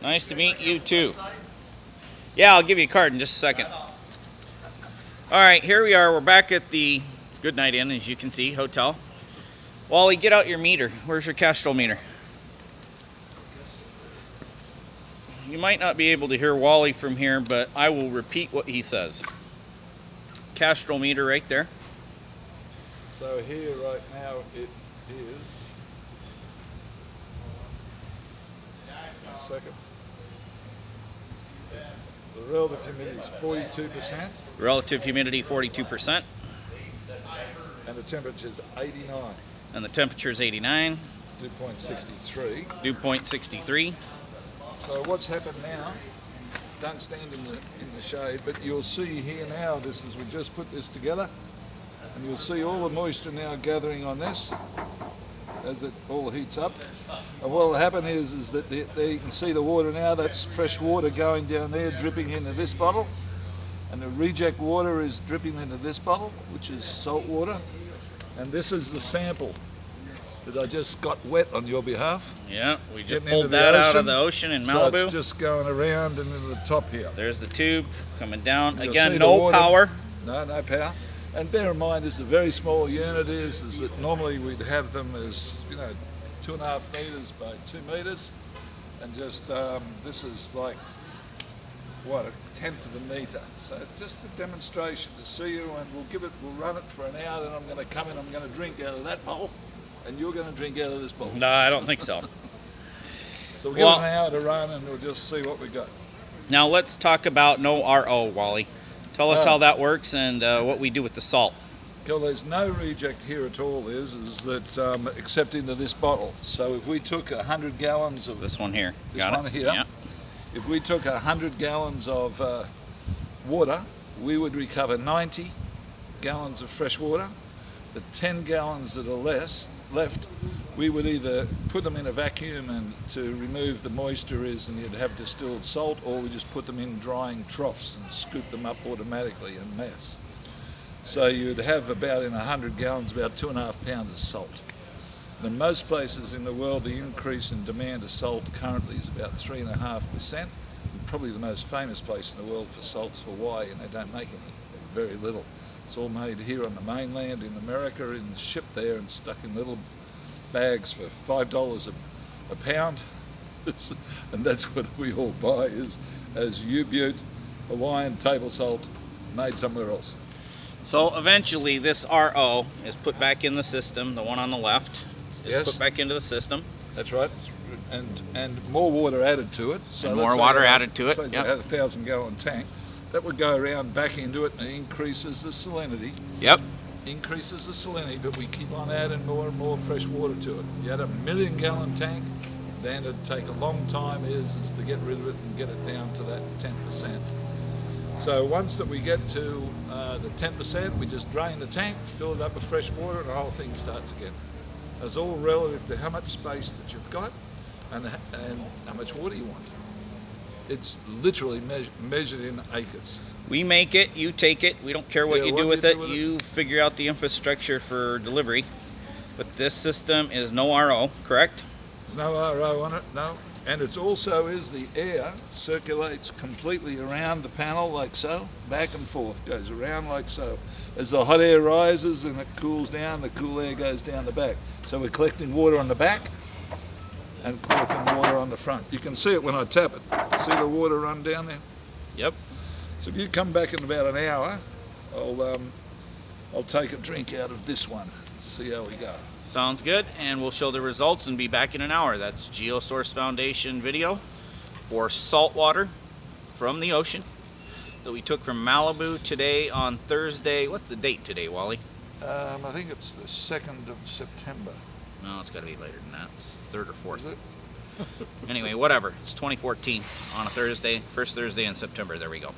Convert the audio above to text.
Nice to meet you too. Yeah, I'll give you a card in just a second. Alright, here we are. We're back at the Goodnight Inn, as you can see, hotel. Wally, get out your meter. Where's your Castrol meter? You might not be able to hear Wally from here, but I will repeat what he says. Castrol meter right there. So here right now it is, one second, the relative humidity is 42%. Relative humidity 42%. And the temperature is 89. And the temperature is 89. Dew point 63. Dew point 63. So what's happened now, don't stand in the shade, but you'll see here now, this is, we just put this together, and you'll see all the moisture now gathering on this as it all heats up. And what will happen is that there you can see the water now, that's fresh water going down there, dripping into this bottle. And the reject water is dripping into this bottle, which is salt water. And this is the sample that I just got wet on your behalf. Yeah, we just pulled that out of the ocean in Malibu. So it's just going around and into the top here. There's the tube coming down. You'll again, no power. No power. And bear in mind, this is a very small unit is that normally we'd have them as, 2.5 meters by 2 meters. And just, this is like, what, 1/10 of a meter. So it's just a demonstration to see you, and we'll run it for an hour, then I'm going to come in, I'm going to drink out of that bowl, and you're going to drink out of this bowl. No, I don't think so. So we'll give it an hour to run, and we'll just see what we got. Now let's talk about no RO, Wally. Tell us how that works and what we do with the salt. Well, there's no reject here at all, is that except into this bottle. So if we took 100 gallons of this one here, yeah. If we took 100 gallons of water, we would recover 90 gallons of fresh water. The 10 gallons that are left, we would either put them in a vacuum and to remove the moisture and you'd have distilled salt, or we just put them in drying troughs and scoop them up automatically en masse. So you'd have about, in 100 gallons, about 2.5 pounds of salt. And in most places in the world, the increase in demand of salt currently is about 3.5%. And probably the most famous place in the world for salt is Hawaii, and they don't make any, very little. It's all made here on the mainland in America and shipped there and stuck in little bags for $5 a pound. And that's what we all buy as U-Butte Hawaiian table salt made somewhere else. So eventually this RO is put back in the system, the one on the left is put back into the system. That's right. And more water added to it. So and more water added to it. Say had a 1,000-gallon tank. That would go around back into it and increases the salinity. Yep. Increases the salinity, but we keep on adding more and more fresh water to it. You had a 1,000,000-gallon tank, then it'd take a long time is to get rid of it and get it down to that 10%. So once that we get to the 10%, we just drain the tank, fill it up with fresh water, and the whole thing starts again. It's all relative to how much space that you've got and how much water you want. It's literally measured in acres. We make it, you take it. We don't care what you do with it. You figure out the infrastructure for delivery. But this system is no RO, correct? There's no RO on it, no. And it's also the air circulates completely around the panel like so, back and forth, goes around like so. As the hot air rises and it cools down, the cool air goes down the back. So we're collecting water on the back and collecting water on the front. You can see it when I tap it. See the water run down there? Yep. So if you come back in about an hour, I'll take a drink out of this one. See how we go. Sounds good, and we'll show the results and be back in an hour. That's GeoSource Foundation video for salt water from the ocean that we took from Malibu today on Thursday. What's the date today, Wally? I think it's the 2nd of September. No, it's got to be later than that. It's 3rd or 4th. Is it? Anyway, whatever. It's 2014 on a Thursday, first Thursday in September. There we go.